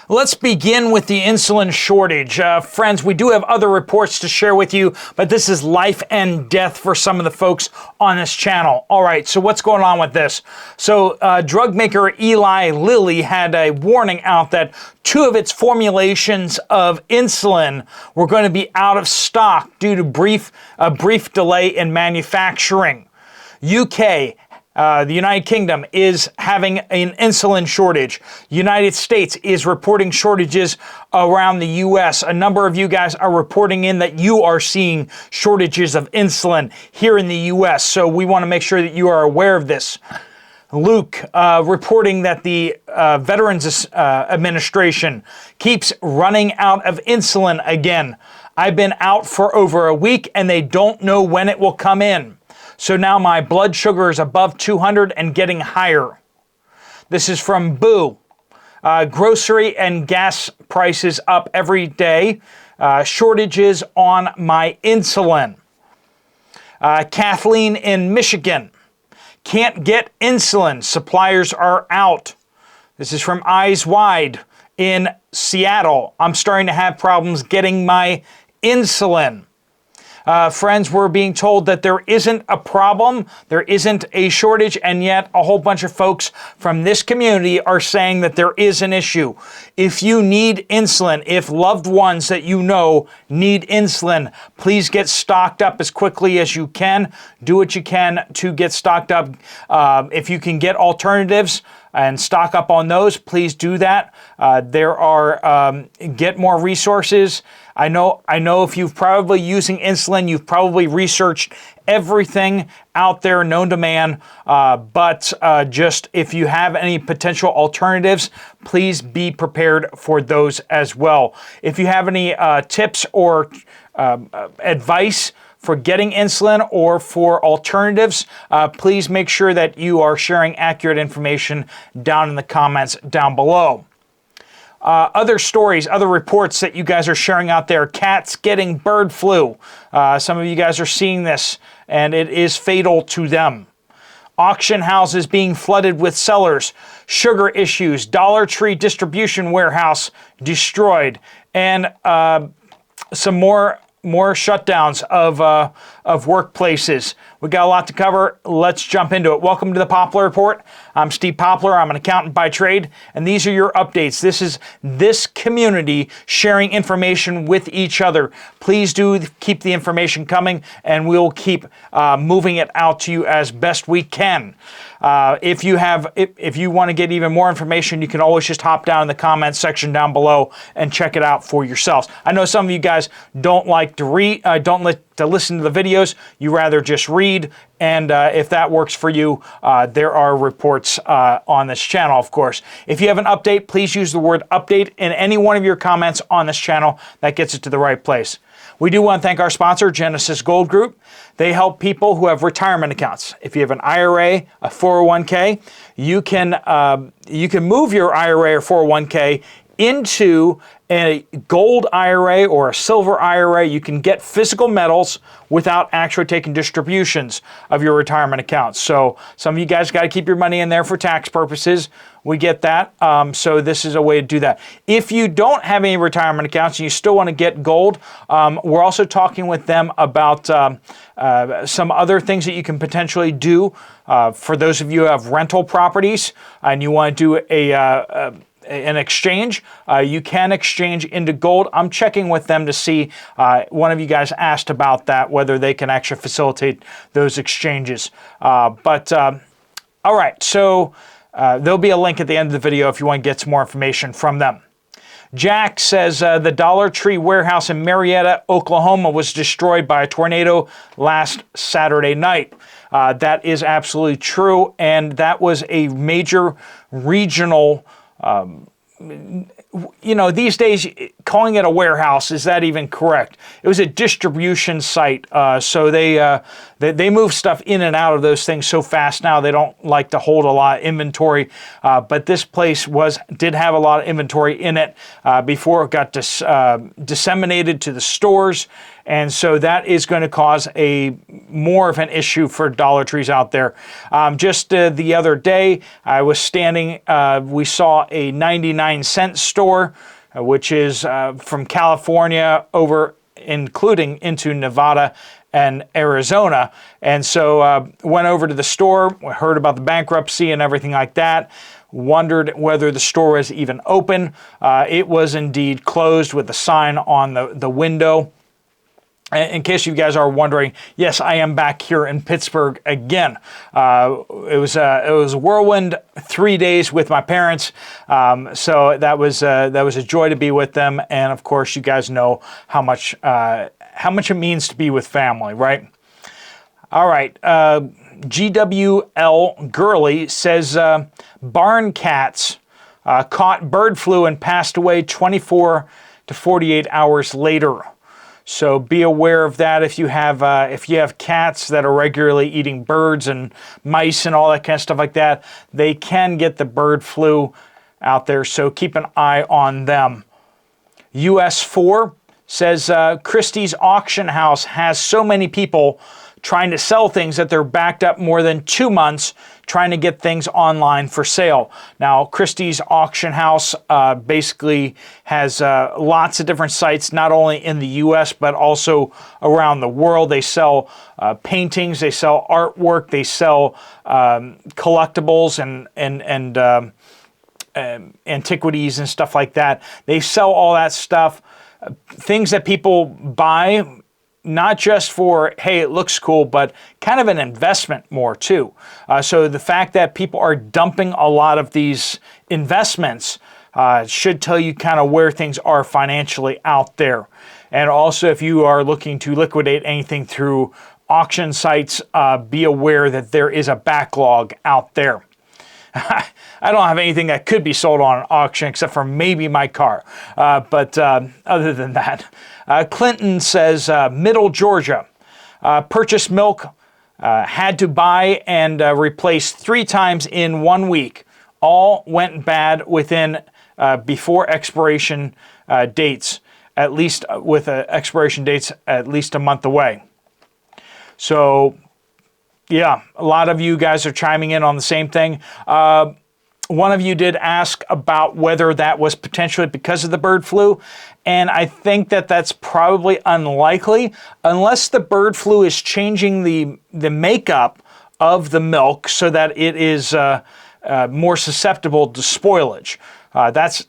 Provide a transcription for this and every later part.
Let's begin with the insulin shortage. Friends, we do have other reports to share with you, but this is life and death for some of the folks on this channel. All right, so what's going on with this? So drug maker Eli Lilly had a warning out that 2 of its formulations of insulin were going to be out of stock due to a brief delay in manufacturing. UK, the United Kingdom is having an insulin shortage. United States is reporting shortages around the U.S. A number of you guys are reporting in that you are seeing shortages of insulin here in the U.S. So we want to make sure that you are aware of this. Luke reporting that the Veterans Administration keeps running out of insulin again. I've been out for over a week and they don't know when it will come in. So now my blood sugar is above 200 and getting higher. This is from Boo. Grocery and gas prices up every day. Shortages on my insulin. Kathleen in Michigan. Can't get insulin. Suppliers are out. This is from Eyes Wide in Seattle. I'm starting to have problems getting my insulin. Friends, we're being told that there isn't a problem, there isn't a shortage, and yet a whole bunch of folks from this community are saying that there is an issue. If you need insulin, if loved ones that you know need insulin, please get stocked up as quickly as you can. Do what you can to get stocked up. If you can get alternatives and stock up on those, please do that. Get more resources. I know if you've probably using insulin, you've probably researched everything out there known to man, but just if you have any potential alternatives, please be prepared for those as well. If you have any tips or advice for getting insulin or for alternatives, please make sure that you are sharing accurate information down in the comments down below. Other stories, other reports that you guys are sharing out there. Cats getting bird flu. Some of you guys are seeing this, and it is fatal to them. Auction houses being flooded with sellers. Sugar issues. Dollar Tree distribution warehouse destroyed. And some more shutdowns of workplaces. We got a lot to cover. Let's jump into it. Welcome to the Poplar Report. I'm Steve Poplar. I'm an accountant by trade, and these are your updates. This is this community sharing information with each other. Please do keep the information coming, and we'll keep moving it out to you as best we can. If you want to get even more information, you can always just hop down in the comments section down below and check it out for yourselves. I know some of you guys don't like to to listen to the videos. You rather just read, and if that works for you, there are reports on this channel, of course. If you have an update, please use the word update in any one of your comments on this channel. That gets it to the right place. We do want to thank our sponsor, Genesis Gold Group. They help people who have retirement accounts. If you have an IRA, a 401k, you can move your IRA or 401k into a gold IRA or a silver IRA. You can get physical metals without actually taking distributions of your retirement accounts. So some of you guys got to keep your money in there for tax purposes. We get that. So this is a way to do that. If you don't have any retirement accounts and you still want to get gold, we're also talking with them about some other things that you can potentially do. For those of you who have rental properties and you want to do an exchange, you can exchange into gold. I'm checking with them to see, one of you guys asked about that, whether they can actually facilitate those exchanges. All right, so there'll be a link at the end of the video if you want to get some more information from them. Jack says the Dollar Tree warehouse in Marietta, Oklahoma was destroyed by a tornado last Saturday night. That is absolutely true, and that was a major regional these days, calling it a warehouse, is that even correct? It was a distribution site. So they move stuff in and out of those things so fast now, they don't like to hold a lot of inventory. But this place did have a lot of inventory in it before it got disseminated to the stores. And so that is going to cause more of an issue for Dollar Trees out there. Just the other day, I was standing, we saw a 99-cent store, which is from California including into Nevada and Arizona. And so went over to the store, heard about the bankruptcy and everything like that, wondered whether the store was even open. It was indeed closed with a sign on the window. In case you guys are wondering, yes, I am back here in Pittsburgh again. It was a whirlwind 3 days with my parents, so that was a joy to be with them. And of course, you guys know how much it means to be with family, right? All right, GWL Gurley says barn cats caught bird flu and passed away 24 to 48 hours later. So be aware of that if you have cats that are regularly eating birds and mice and all that kind of stuff like that. They can get the bird flu out there, so keep an eye on them. US4 says Christie's auction house has so many people trying to sell things that they're backed up more than 2 months trying to get things online for sale. Now, Christie's auction house basically has lots of different sites, not only in the U.S., but also around the world. They sell paintings, they sell artwork, they sell collectibles and antiquities and stuff like that. They sell all that stuff, things that people buy, not just for, hey, it looks cool, but kind of an investment more too. So the fact that people are dumping a lot of these investments should tell you kind of where things are financially out there. And also, if you are looking to liquidate anything through auction sites, be aware that there is a backlog out there. I don't have anything that could be sold on an auction except for maybe my car. But other than that, Clinton says Middle Georgia purchased milk, had to buy and replace 3 times in 1 week. All went bad within before expiration dates, at least with expiration dates at least a month away. So yeah, a lot of you guys are chiming in on the same thing. One of you did ask about whether that was potentially because of the bird flu, and I think that that's probably unlikely unless the bird flu is changing the makeup of the milk so that it is more susceptible to spoilage. That's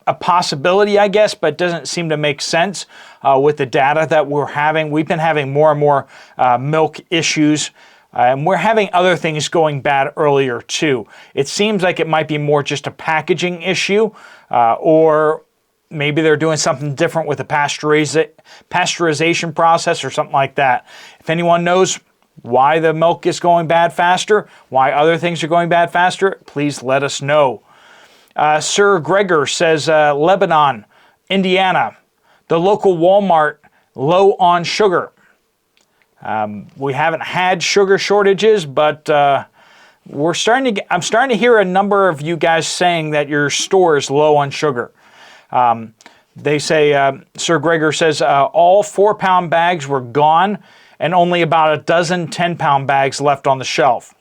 a possibility, I guess, but doesn't seem to make sense with the data that we're having. We've been having more and more milk issues. And we're having other things going bad earlier too. It seems like it might be more just a packaging issue, or maybe they're doing something different with the pasteurization process or something like that. If anyone knows why the milk is going bad faster, why other things are going bad faster, please let us know. Sir Gregor says Lebanon, Indiana, the local Walmart low on sugar. We haven't had sugar shortages, but I'm starting to hear a number of you guys saying that your store is low on sugar. They say, Sir Gregor says, all 4-pound bags were gone and only about a dozen 10-pound bags left on the shelf,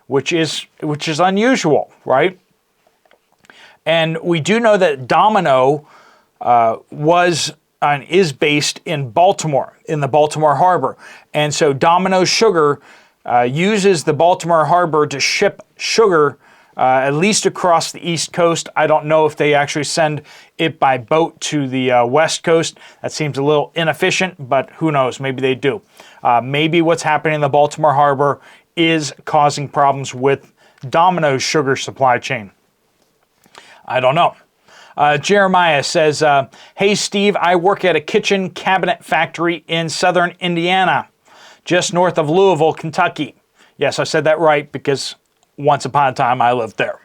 which is unusual, right? And we do know that Domino is based in Baltimore, in the Baltimore Harbor. And so Domino Sugar uses the Baltimore Harbor to ship sugar at least across the East Coast. I don't know if they actually send it by boat to the West Coast. That seems a little inefficient, but who knows? Maybe they do. Maybe what's happening in the Baltimore Harbor is causing problems with Domino's sugar supply chain. I don't know. Jeremiah says, hey, Steve, I work at a kitchen cabinet factory in southern Indiana, just north of Louisville, Kentucky. Yes, I said that right because once upon a time I lived there.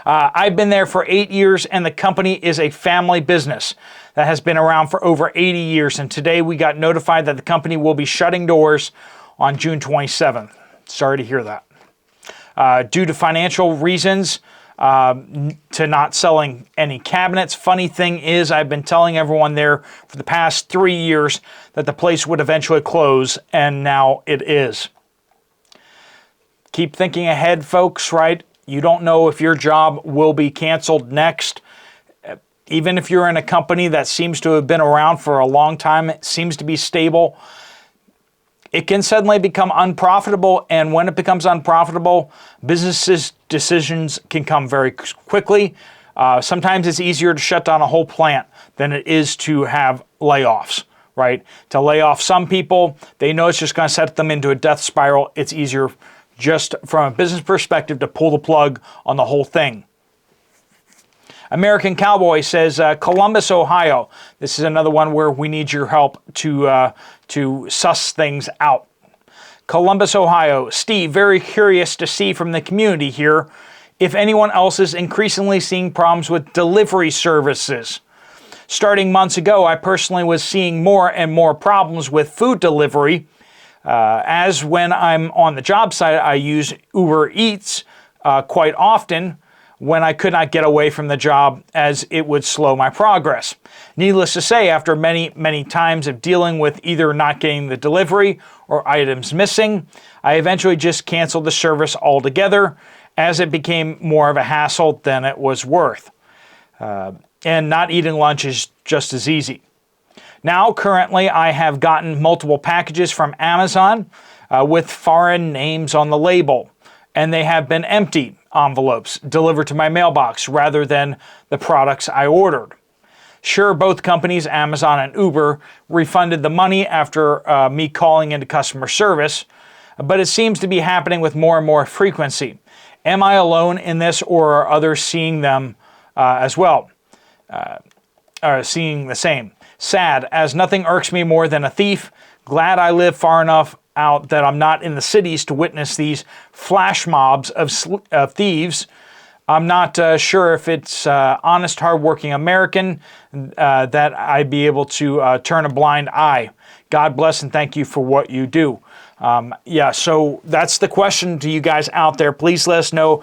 I've been there for 8 years, and the company is a family business that has been around for over 80 years. And today we got notified that the company will be shutting doors on June 27th. Sorry to hear that. Due to financial reasons, to not selling any cabinets. Funny thing is, I've been telling everyone there for the past 3 years that the place would eventually close, and now it is. Keep thinking ahead, folks, right? You don't know if your job will be canceled next. Even if you're in a company that seems to have been around for a long time, it seems to be stable, it can suddenly become unprofitable, and when it becomes unprofitable, businesses' decisions can come very quickly. Sometimes it's easier to shut down a whole plant than it is to have layoffs, right? To lay off some people, they know it's just going to set them into a death spiral. It's easier just from a business perspective to pull the plug on the whole thing. American Cowboy says, Columbus, Ohio. This is another one where we need your help to suss things out. Columbus, Ohio. Steve, very curious to see from the community here if anyone else is increasingly seeing problems with delivery services. Starting months ago, I personally was seeing more and more problems with food delivery. As when I'm on the job site, I use Uber Eats quite often when I could not get away from the job, as it would slow my progress. Needless to say, after many, many times of dealing with either not getting the delivery or items missing, I eventually just canceled the service altogether, as it became more of a hassle than it was worth. And not eating lunch is just as easy. Now, currently, I have gotten multiple packages from Amazon with foreign names on the label, and they have been empty envelopes delivered to my mailbox rather than the products I ordered. Sure, both companies, Amazon and Uber, refunded the money after me calling into customer service, but it seems to be happening with more and more frequency. Am I alone in this, or are others seeing them as well? Seeing the same? Sad, as nothing irks me more than a thief. Glad I live far enough out that I'm not in the cities to witness these flash mobs of thieves. I'm not sure if it's honest, hardworking American that I'd be able to turn a blind eye. God bless and thank you for what you do. Yeah, so that's the question to you guys out there. Please let us know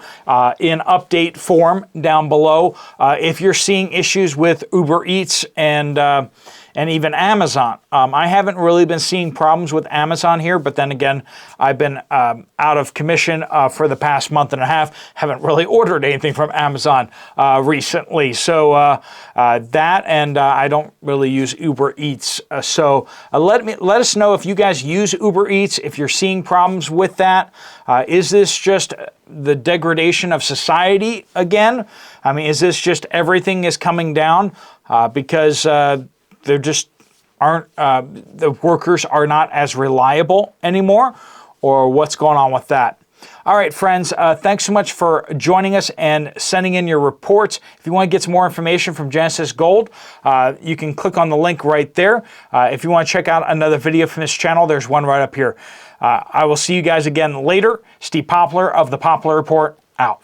in update form down below if you're seeing issues with Uber Eats and even Amazon. I haven't really been seeing problems with Amazon here, but then again, I've been out of commission for the past month and a half. Haven't really ordered anything from Amazon recently. So that, and I don't really use Uber Eats. So let us know if you guys use Uber Eats, if you're seeing problems with that. Is this just the degradation of society again? I mean, is this just everything is coming down because there just aren't, the workers are not as reliable anymore, or what's going on with that? All right, friends, thanks so much for joining us and sending in your reports. If you want to get some more information from Genesis Gold, you can click on the link right there. If you want to check out another video from this channel, there's one right up here. I will see you guys again later. Steve Poplar of the Poplar Report, out.